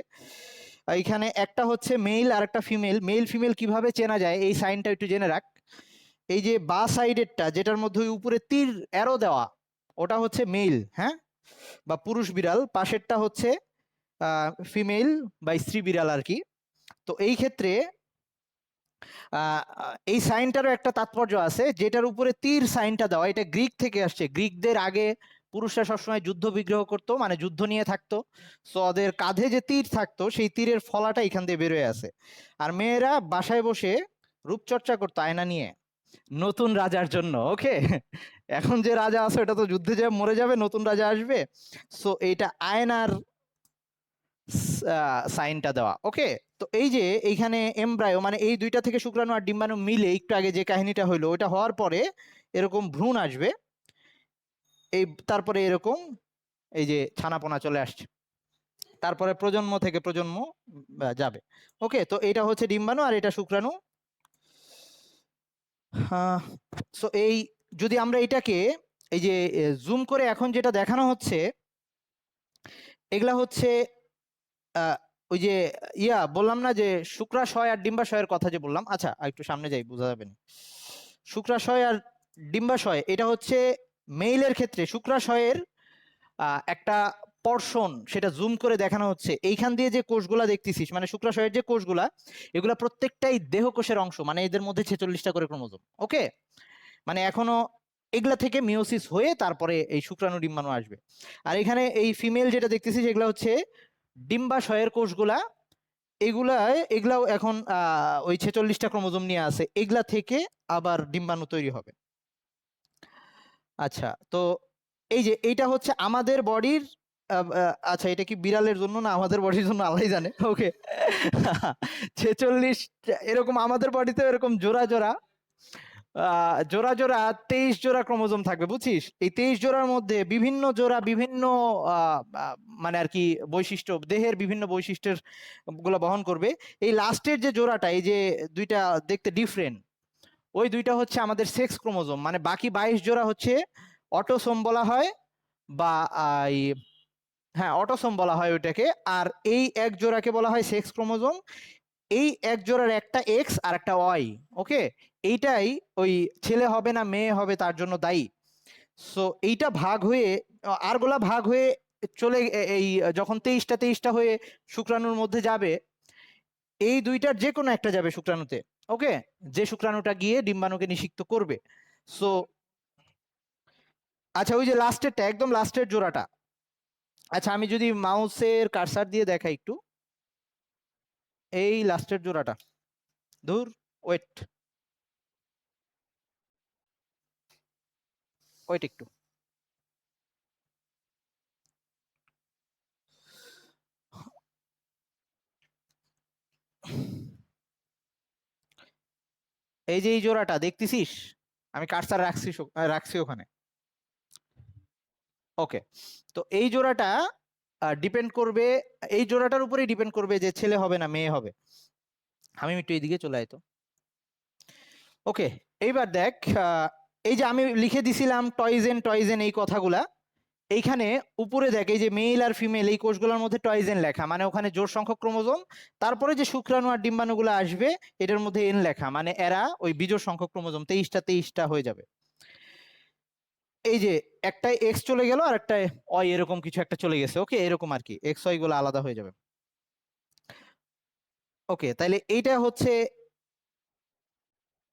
এখানে একটা হচ্ছে মেল আর একটা ফিমেল। মেল ফিমেল কিভাবে চেনা যায় এই সাইনটা একটু জেনে রাখ। এই যে বা সাইডেরটা যেটার মধ্যে ওই উপরে তীর অ্যারো দেওয়া, ওটা হচ্ছে মেল, হ্যাঁ, বা পুরুষ বিড়াল। পাশেরটা হচ্ছে ফিমেল বা স্ত্রী বিড়াল আর কি। তো এই ক্ষেত্রে এই সাইনটারও একটা তাৎপর্য আছে, যেটার উপরে তীর সাইনটা দেওয়া, এটা গ্রিক থেকে আসছে। গ্রিকদের আগে পুরুষরা সবসময় যুদ্ধ বিগ্রহ করতো, মানে যুদ্ধ নিয়ে থাকতো, সো ওদের কাঁধে যে তীর থাকতো সেই তীরের ফলাটা এখান দিয়ে বেরোয় আছে। আর মেয়েরা বাসায় বসে রূপচর্চা করতো আয়না নিয়ে নতুন রাজার জন্য। ওকে, এখন যে রাজা আছে ওটা তো যুদ্ধে যে মরে যাবে, নতুন রাজা আসবে, সো এইটা আয়নার সাইনটা দেওয়া। ওকে, তো এই যে এইখানে এমব্রায়ো মানে এই দুইটা থেকে শুক্রাণু আর ডিম্বাণু মিলে একটু আগে যে কাহিনীটা হইলো, ওটা হওয়ার পরে এরকম ভ্রূণ আসবে, এই তারপরে এরকম এই যে ছানাপোনা চলে আসছে, তারপরে প্রজন্ম থেকে প্রজন্ম যাবে। ওকে, তো এটা হচ্ছে ডিম্বাণু আর এটা শুক্রাণু। সো এই যদি আমরা এটাকে এই যে জুম করে এখন যেটা দেখানো হচ্ছে, এগুলা হচ্ছে ওই যে বললাম না যে শুক্রাশয় আর ডিম্বাশয়ের কথা যে বললাম। আচ্ছা, একটু সামনে যাই, বোঝা যাবে না। শুক্রাশয় আর ডিম্বাশয়, এটা হচ্ছে মেইলের ক্ষেত্রে শুক্রাশয়ের একটা পর্শন, সেটা জুম করে দেখানো হচ্ছে। এইখান দিয়ে যে কোষগুলা দেখতেছিস, মানে শুক্রাশয়ের যে কোষগুলা, এগুলা প্রত্যেকটাই দেহকোষের অংশ, মানে এদের মধ্যে 46টা করে ক্রোমোজোম। ওকে, মানে এখনো এগুলা থেকে মিওসিস হয়ে তারপরে এই শুক্রাণু ডিম্বাণু আসবে। আর এখানে এই ফিমেল যেটা দেখতেছিস, এগুলা হচ্ছে ডিম্বাশয়ের কোষগুলা। এগুলাও এখন ওই 46টা ক্রোমোজোম নিয়ে আছে, এগুলা থেকে আবার ডিম্বাণু তৈরি হবে। আচ্ছা, তো এই যে এইটা হচ্ছে আমাদের বডির, আচ্ছা এটা কি বিড়ালের জন্য না আমাদের বডির জন্য আল্লাহ জানে। ওকে, 46 এরকম আমাদের বডিতে এরকম জোড়া জোড়া জোড়া জোড়া 23 জোড়া ক্রোমোজোম থাকবে, বুঝছিস? এই 23 জোড়ার মধ্যে বিভিন্ন জোড়া বিভিন্ন মানে আর কি বৈশিষ্ট্য, দেহের বিভিন্ন বৈশিষ্ট্যের গুলো বহন করবে। এই লাস্টের যে জোড়াটা, এই যে দুইটা দেখতে ডিফারেন্ট, ওই দুইটা হচ্ছে আমাদের সেক্স ক্রোমোজোম। মানে বাকি 22 জোড়া হচ্ছে অটোসোম বলা হয়, বা হ্যাঁ অটোসোম বলা হয় ওইটাকে। আর এই এক জোড়াকে বলা হয় সেক্স ক্রোমোজোম। এই এক জোড়ার একটা এক্স আর একটা ওয়াই। ওকে, এইটাই ওই ছেলে হবে না মেয়ে হবে তার জন্য দায়ী। সো এইটা ভাগ হয়ে আরগুলা ভাগ হয়ে চলে এই যখন 23টা হয়ে শুক্রাণুর মধ্যে যাবে, এই দুইটার যে কোনো একটা যাবে শুক্রাণুতে। ওকে, যে শুক্রাণুটা গিয়ে ডিম্বাণুকে নিষিক্ত করবে। সো আচ্ছা, ওই যে লাস্টেরটা, একদম লাস্টের জোড়াটা, আচ্ছা আমি যদি মাউসের কারসার দিয়ে দেখাই একটু, এই লাস্টের জোড়াটা, ধুর, ওয়েট ওয়েট একটু, এই যে এই জোড়াটা দেখতেছিস, আমি কারসার রাখছি ওখানে। ওকে, তো এই জোড়াটা ডিপেন্ড করবে, এই জোড়াটার উপরেই ডিপেন্ড করবে যে ছেলে হবে না মেয়ে হবে। আমি একটু এইদিকে চলে আইতো। ওকে, এইবার দেখ, এই যে আমি লিখে দিছিলাম টয়জেন টয়জেন এই কথাগুলা, এইখানে উপরে দেখ এই যে মেল আর ফিমেল এই কোষগুলোর মধ্যে টয়জেন লেখা, মানে ওখানে জোড় সংখ্যক ক্রোমোজোম। তারপরে যে শুক্রাণু আর ডিম্বাণুগুলো আসবে, এটার মধ্যে এন লেখা, মানে এরা ওই বিজোড় সংখ্যক ক্রোমোজোম 23টা হয়ে যাবে। এই যে একটাই এক্স চলে গেল আর একটা ওয়াই এরকম কিছু একটা চলে গেছে। ওকে, এরকম আর কি এক্স ওয়াই গুলো আলাদা হয়ে যাবে। ওকে, তাইলে এইটা হচ্ছে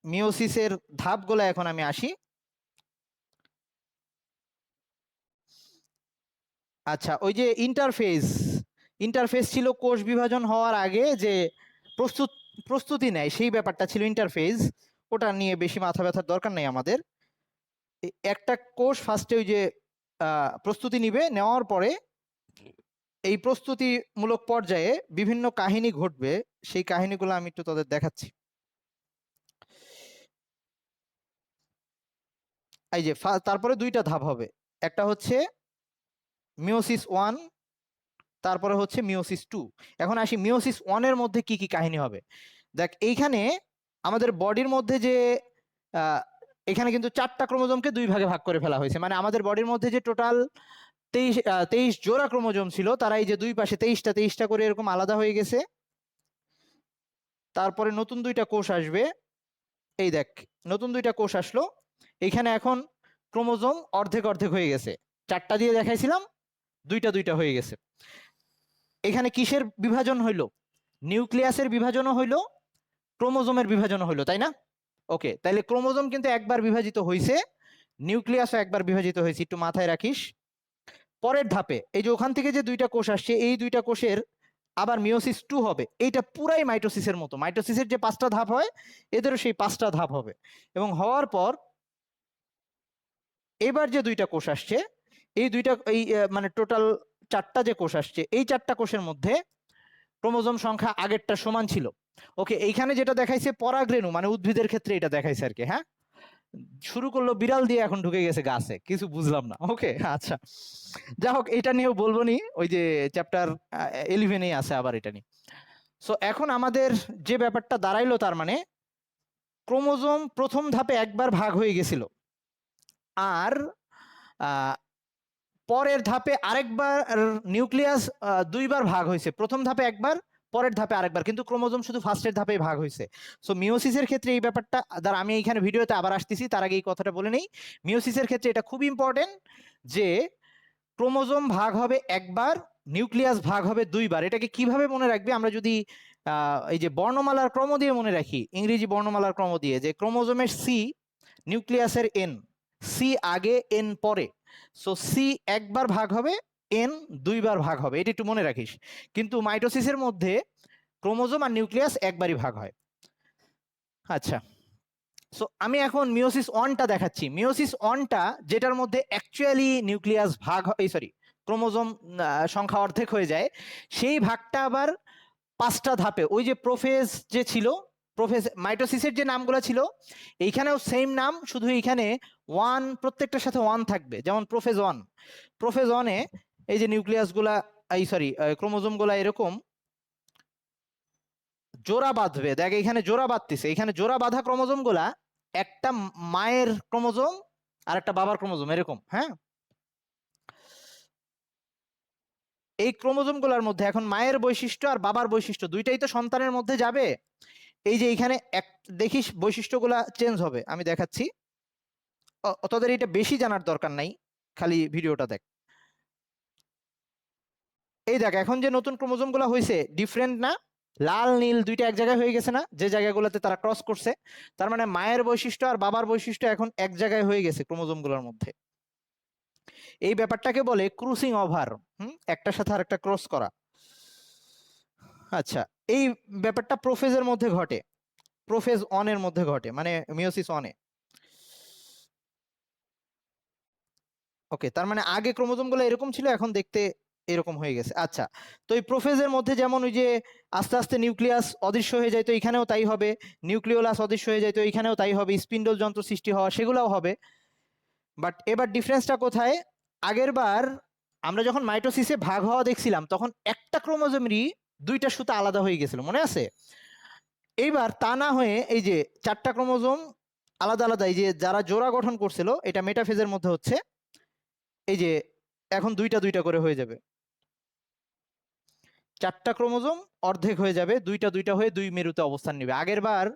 মিওসিসের ধাপগুলো। এখন আমি আসি। আচ্ছা, ওই যে ইন্টারফেজ, ইন্টারফেস ছিল কোষ বিভাজন হওয়ার আগে যে প্রস্তুতি নেয়, সেই ব্যাপারটা ছিল ইন্টারফেজ। ওটা নিয়ে বেশি মাথা ব্যথার দরকার নেই আমাদের। একটা কোষ ফার্স্টে ওই যে প্রস্তুতি নিবে, নেওয়ার পরে এই প্রস্তুতিমূলক পর্যায়ে বিভিন্ন কাহিনী ঘটবে। সেই কাহিনীগুলো আমি একটু তাদের দেখাচ্ছি। এই যে তারপরে দুইটা ধাপ হবে, একটা হচ্ছে মিওসিস 1, তারপরে হচ্ছে মিওসিস 2। এখন আসি মিওসিস 1-এর মধ্যে কি কি কাহিনী হবে। দেখ এইখানে আমাদের বডির মধ্যে যে এখানে কিন্তু 4টা ক্রোমোজোমকে 2 ভাগে ভাগ করে ফেলা হয়েছে, মানে আমাদের বডির মধ্যে যে টোটাল 23 জোড়া ক্রোমোজোম ছিল, তারা এই যে দুই পাশে 23টা করে এরকম আলাদা হয়ে গেছে। তারপরে নতুন 2টা কোষ আসবে, এই দেখ নতুন 2টা কোষ আসলো। এখানে এখন ক্রোমোজোম অর্ধেক অর্ধেক হয়ে গেছে, 4টা দিয়ে দেখাইছিলাম, 2টা হয়ে গেছে। এখানে কিসের বিভাজন হইলো? নিউক্লিয়াসের বিভাজনও হইলো, ক্রোমোজোমের বিভাজনও হইলো, তাই না? ওকে, তাহলে ক্রোমোজোম কিন্তু একবার বিভাজিত হয়েছে, নিউক্লিয়াসও একবার বিভাজিত হয়েছে, একটু মাথায় রাখিস। পরের ধাপে এই যে ওখান থেকে যে 2টা কোষ আসছে, এই 2টা কোষের আবার মিওসিস 2 হবে। এইটা পুরাই মাইটোসিসের মতো, মাইটোসিসের যে 5টা ধাপ হয় এদেরও সেই 5টা ধাপ হবে। এবং হওয়ার পর এবার যে 2টা কোষ আসছে, এই মানে টোটাল 4টা যে কোষ আসছে, এই 4টা কোষের মধ্যে ক্রোমোজোম সংখ্যা আগেরটা সমান ছিল। ওকে, এইখানে যেটা দেখাইছে পরাগরেণু, মানে উদ্ভিদের ক্ষেত্রে এটা দেখাইছে আর কি। হ্যাঁ, শুরু করলো বিড়াল দিয়ে, এখন ঢুকে গেছে গাছে, কিছু বুঝলাম না। ওকে, আচ্ছা, যা হোক, এটা নিয়েও বলবো নি, ওই যে চ্যাপ্টার 11-এই আছে আবার এটা নিয়ে। সো এখন আমাদের যে ব্যাপারটা দাঁড়াইলো, তার মানে ক্রোমোজোম প্রথম ধাপে একবার ভাগ হয়ে গেছিল, আর পরের ধাপে আরেকবার নিউক্লিয়াস 2বার ভাগ হয়েছে। প্রথম ধাপে একবার, পরের ধাপে আরেকবার, কিন্তু ক্রোমোজোম শুধু ফার্স্টের ধাপেই ভাগ হয়েছে। সো মিওসিসের ক্ষেত্রে এই ব্যাপারটা, দ্বারা আমি এইখানে ভিডিওতে আবার আসতেছি, তার আগে এই কথাটা বলে নেই। মিওসিসের ক্ষেত্রে এটা খুব ইম্পর্টেন্ট যে ক্রোমোজোম ভাগ হবে একবার, নিউক্লিয়াস ভাগ হবে 2বার। এটাকে কিভাবে মনে রাখবে? আমরা যদি এই যে বর্ণমালার ক্রম দিয়ে মনে রাখি, ইংরেজি বর্ণমালার ক্রম দিয়ে, যে ক্রোমোজোমের সি, নিউক্লিয়াসের এন, সি আগে এন পরে। সো সি একবার ভাগ হবে, এন 2বার ভাগ হবে, এটা একটু মনে রাখিস। কিন্তু মাইটোসিসের মধ্যে ক্রোমোজোম আর নিউক্লিয়াস একবারই ভাগ হয়। আচ্ছা, সো আমি এখন মিওসিস 1টা দেখাচ্ছি। মিওসিস 1টা যেটার মধ্যে অ্যাকচুয়ালি নিউক্লিয়াস ভাগ হয়, সরি, ক্রোমোজোম সংখ্যা অর্ধেক হয়ে যায়, সেই ভাগটা আবার 5টা ধাপে, ওই যে প্রোফেজ যে ছিল, প্রোফেজ মাইটোসিসের যে নামগুলো ছিল এইখানেও সেম নাম, শুধু এইখানে 1 প্রত্যেকটার সাথে 1 থাকবে। যেমন প্রোফেজ 1, প্রোফেজ 1-এ এই যে নিউক্লিয়াসগুলা, এই সরি ক্রোমোজোমগুলা এরকম জোড়া বাঁধবে। দেখ এখানে জোড়া বাঁধতেছে, এখানে জোড়া বাঁধা ক্রোমোজোমগুলা একটা মায়ের ক্রোমোজোম আর একটা বাবার ক্রোমোজোম এরকম। হ্যাঁ, এই ক্রোমোজোমগুলোর মধ্যে এখন মায়ের বৈশিষ্ট্য আর বাবার বৈশিষ্ট্য দুইটাই তো সন্তানের মধ্যে যাবে। এই যে এখানে এক দেখিস বৈশিষ্ট্যগুলা চেঞ্জ হবে, আমি দেখাচ্ছি। তোদের এটা বেশি জানার দরকার নাই, খালি ভিডিওটা দেখ। এই দেখ এখন যে নতুন ক্রোমোজোমগুলো হয়েছে ডিফারেন্ট না, লাল নীল দুইটা এক জায়গায় হয়ে গেছে না, যে জায়গাগুলোতে তারা ক্রস করছে। তার মানে মায়ের বৈশিষ্ট্য আর বাবার বৈশিষ্ট্য এখন এক জায়গায় হয়ে গেছে ক্রোমোজোমগুলোর মধ্যে। এই ব্যাপারটাকে বলে ক্রসিং ওভার, একটার সাথে আরেকটা ক্রস করা। আচ্ছা, এই ব্যাপারটা প্রোফেজের মধ্যে ঘটে, প্রোফেজ 1-এর মধ্যে ঘটে, মানে মিওসিস 1-এ। ওকে, তার মানে আগে ক্রোমোজোমগুলো এরকম ছিল, এখন দেখতে এরকম হয়ে গেছে। আচ্ছা, তো এই প্রোফেজের মধ্যে যেমন ওই যে আস্তে আস্তে নিউক্লিয়াস অদৃশ্য হয়ে যায়, তো এখানেও তাই হবে। নিউক্লিওলাস অদৃশ্য হয়ে যায়, তো এখানেও তাই হবে। স্পিন্ডল যন্ত্র সৃষ্টি হওয়া, সেগুলোও হবে। বাট এবার ডিফারেন্সটা কোথায়? আগের বার আমরা যখন মাইটোসিসে ভাগ হওয়া দেখছিলাম, তখন একটা ক্রোমোজোমেরই 2টা সুতা আলাদা হয়ে গেছিল, মনে আছে? এইবার তা না হয়ে এই যে 4টা ক্রোমোজোম আলাদা আলাদা, এই যে যারা জোড়া গঠন করছিল, এটা মেটাফেজের মধ্যে হচ্ছে, এই যে এখন 2টা করে হয়ে যাবে। 4টা ক্রোমোজোম অর্ধেক হয়ে যাবে, 2টা হয়ে 2 মেরুতে অবস্থান নেবে। আগের বার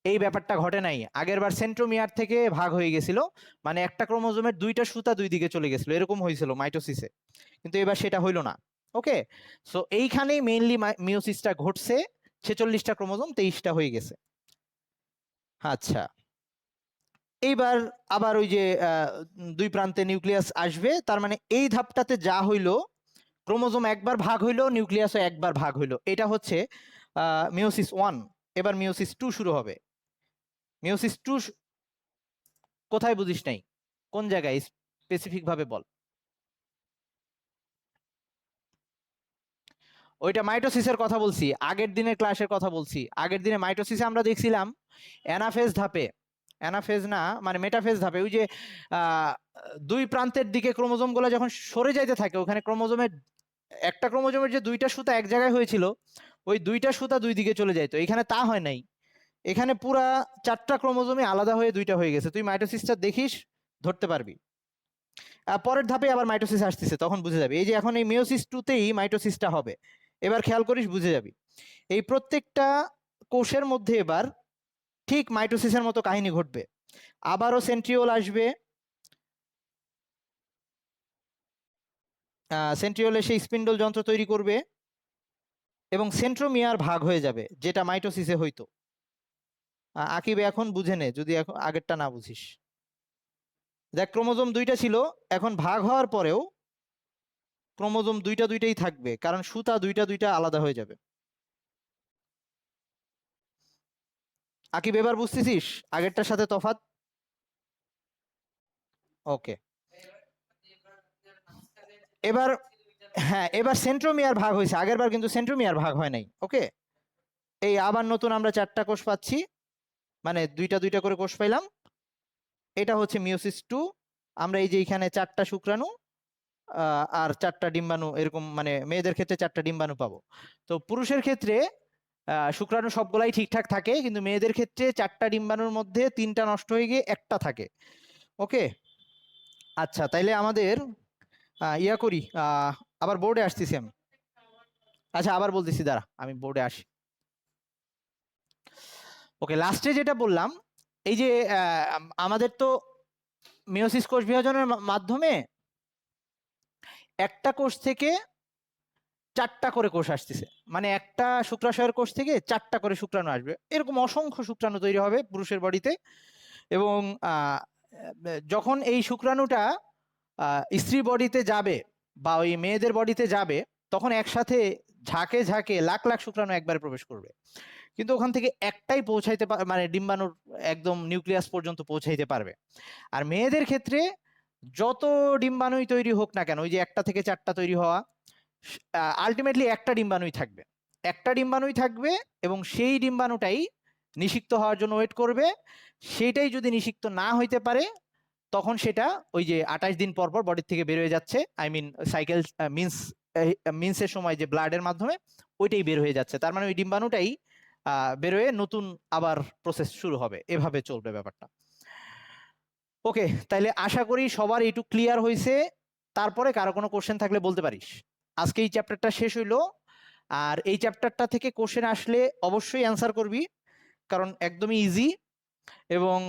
এই ব্যাপারটা ঘটে নাই, আগের বার সেন্ট্রোমিয়ার থেকে ভাগ হয়ে গেছিল, মানে একটা ক্রোমোজোমের 2টা সুতা 2 দিকে চলে গেছিল, এরকম হয়েছিল মাইটোসিসে। কিন্তু এবার সেটা হইলো না। ওকে, সো এইখানেই মেইনলি মিওসিসটা ঘটছে, 46টা ক্রোমোজোম 23টা হয়ে গেছে। আচ্ছা, এইবার আবার ওই যে 2 প্রান্তে নিউক্লিয়াস আসবে, তার মানে এই ধাপটাতে যা হইলো, ক্রোমোজোম একবার ভাগ হইলো, নিউক্লিয়াসও একবার ভাগ হইলো, এটা হচ্ছে মিওসিস 1। এবার মিওসিস 2 শুরু হবে। মিওসিস 2 কোথায় বুঝিস নাই? কোন জায়গায় স্পেসিফিক ভাবে বল। ওইটা মাইটোসিসের কথা বলছি, আগের দিনের ক্লাসের কথা বলছি। আগের দিনে মাইটোসিসে আমরা দেখছিলাম অ্যানাফেজ ধাপে, অ্যানাফেজ না মানে মেটাফেজ ধাপে, ওই যে 2 প্রান্তের দিকে ক্রোমোজোমগুলো যখন সরে যাইতে থাকে, ওখানে ক্রোমোজোমের একটা ক্রোমোজোমের যে 2টা সুতা এক জায়গায় হয়েছিল, ওই 2টা সুতা 2 দিকে চলে যাইতো। এখানে তা হয় নাই, এখানে পুরা 4টা ক্রোমোজোমই আলাদা হয়ে 2টা হয়ে গেছে। তুই মাইটোসিসটা দেখিস, ধরতে পারবি। পরের ধাপে আবার মাইটোসিস আসতেছে, তখন বুঝে যাবি। এই যে এখন এই মিওসিস 2তেই মাইটোসিসটা হবে, এবার খেয়াল করিস, বুঝে যাবি। এই প্রত্যেকটা কোষের মধ্যে এবার ঠিক মাইটোসিসের মতো কাহিনী ঘটবে। আবারও সেন্ট্রিওল আসবে, সেন্ট্রিওল এসে স্পিন্ডল যন্ত্র তৈরি করবে এবং সেন্ট্রোমিয়ার ভাগ হয়ে যাবে, যেটা মাইটোসিসে হইতো। আকিব এখন বুঝে নে, যদি এখন আগেরটা না বুঝিস। দেখ, ক্রোমোজোম 2টা ছিল, এখন ভাগ হওয়ার পরেও ক্রোমোজোম 2টাই থাকবে, কারণ সুতা 2টা আলাদা হয়ে যাবে। আকিব এবার বুঝতেছিস আগেরটার সাথে তফাৎ? ওকে, এবার হ্যাঁ, এবার সেন্ট্রোমিয়ার ভাগ হয়েছে, আগের বার কিন্তু সেন্ট্রোমিয়ার ভাগ হয় নাই। ওকে, এই আবার নতুন আমরা 4টা কোষ পাচ্ছি, মানে 2টা করে কোষ পাইলাম। এটা হচ্ছে মিওসিস 2। আমরা এই যে এখানে 4টা শুক্রাণু আর 4টা ডিম্বাণু, এরকম মানে মেয়েদের ক্ষেত্রে 4টা ডিম্বাণু পাবো। তো পুরুষের ক্ষেত্রে শুক্রাণু সবগুলাই ঠিকঠাক থাকে, কিন্তু মেয়েদের ক্ষেত্রে 4টা ডিম্বাণুর মধ্যে 3টা নষ্ট হয়ে গিয়ে একটা থাকে। ওকে, আচ্ছা, তাইলে আমাদের ইয়া করি, আবার বোর্ডে আসতেছি আমি। আচ্ছা, আবার বলতেছি, দাঁড়া আমি বোর্ডে আসি। ওকে, লাস্টে যেটা বললাম, এই যে আমাদের তো মিওসিস কোষ বিভাজনের মাধ্যমে একটা কোষ থেকে 4টা করে কোষ আসতেছে, মানে একটা শুক্রাশয়ের কোষ থেকে 4টা করে শুক্রাণু আসবে, এরকম অসংখ্য শুক্রাণু তৈরি হবে পুরুষের বডিতে। এবং যখন এই শুক্রাণুটা স্ত্রী বডিতে যাবে বা ওই মেয়েদের বডিতে যাবে, তখন একসাথে ঝাঁকে ঝাঁকে লাখ লাখ শুক্রাণু একবারে প্রবেশ করবে, কিন্তু ওখান থেকে একটাই পৌঁছাইতে মানে ডিম্বাণুর একদম নিউক্লিয়াস পর্যন্ত পৌঁছাইতে পারবে। আর মেয়েদের ক্ষেত্রে যত ডিম্বাণুই তৈরি হোক না কেন, ওই যে 1টা থেকে 4টা তৈরি হওয়া, আলটিমেটলি একটা ডিম্বাণুই থাকবে, একটা ডিম্বাণুই থাকবে, এবং সেই ডিম্বাণুটাই নিষিক্ত হওয়ার জন্য ওয়েট করবে। সেইটাই যদি নিষিক্ত না হইতে পারে, তখন সেটা ওই যে 28 দিন পর পর বডির থেকে বের হয়ে যাচ্ছে, আই মিন সাইকেল মিন্সের সময় যে ব্লাডের মাধ্যমে ওইটাই বের হয়ে যাচ্ছে, তার মানে ওই ডিম্বাণুটাই বের হয়ে নতুন আবার প্রসেস শুরু হবে, এভাবে চলবে ব্যাপারটা। ওকে, তাইলে আশা করি সবার এইটুকু ক্লিয়ার হয়েছে। তারপরে কারো কোনো কোশ্চেন থাকলে বলতে পারিস। আজকে এই চ্যাপ্টারটা শেষ হইলো, আর এই চ্যাপ্টারটা থেকে কোশ্চেন আসলে অবশ্যই অ্যান্সার করবি, কারণ একদমই ইজি। এবং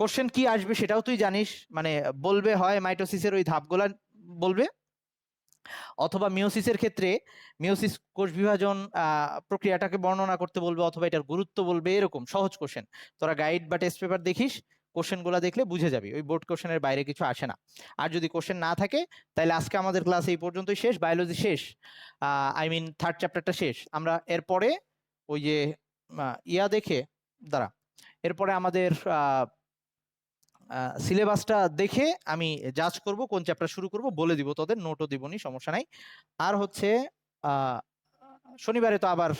কোশ্চেন কি আসবে সেটাও তুই জানিস, মানে বলবে হয় মাইটোসিসের ওই ধাপগুলা বলবে, অথবা মিওসিসের ক্ষেত্রে মিওসিস কোষ বিভাজন প্রক্রিয়াটাকে বর্ণনা করতে বলবে, অথবা এটার গুরুত্ব বলবে, এরকম সহজ কোশ্চেন। তোরা গাইড বা টেস্ট পেপার দেখিস, কোশ্চেনগুলো দেখলে বুঝে যাবি, ওই বোর্ড কোশ্চেনের বাইরে কিছু আসে না। আর যদি কোশ্চেন না থাকে, তাহলে আজকে আমাদের ক্লাস এই পর্যন্তই শেষ, বায়োলজি শেষ, আই মিন 3rd চ্যাপ্টারটা শেষ। আমরা এরপরে ওই যে ইয়া দেখে, দাঁড়া, এরপরে আমাদের সিলেবাসটা দেখে আমি জাজ করব কোন চ্যাপ্টার শুরু করব, বলে দিব, তোদের নোটও দিবনি, সমস্যা নাই। আর হচ্ছে শনিবারে তো আবার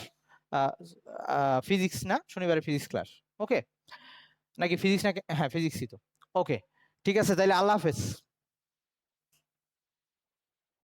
ফিজিক্স না, শনিবারে ফিজিক্স ক্লাস। ওকে, নাকি ফিজিক্স, নাকি হ্যাঁ ফিজিক্সই তো। ওকে, ঠিক আছে, তাইলে আল্লাহ হাফেজ।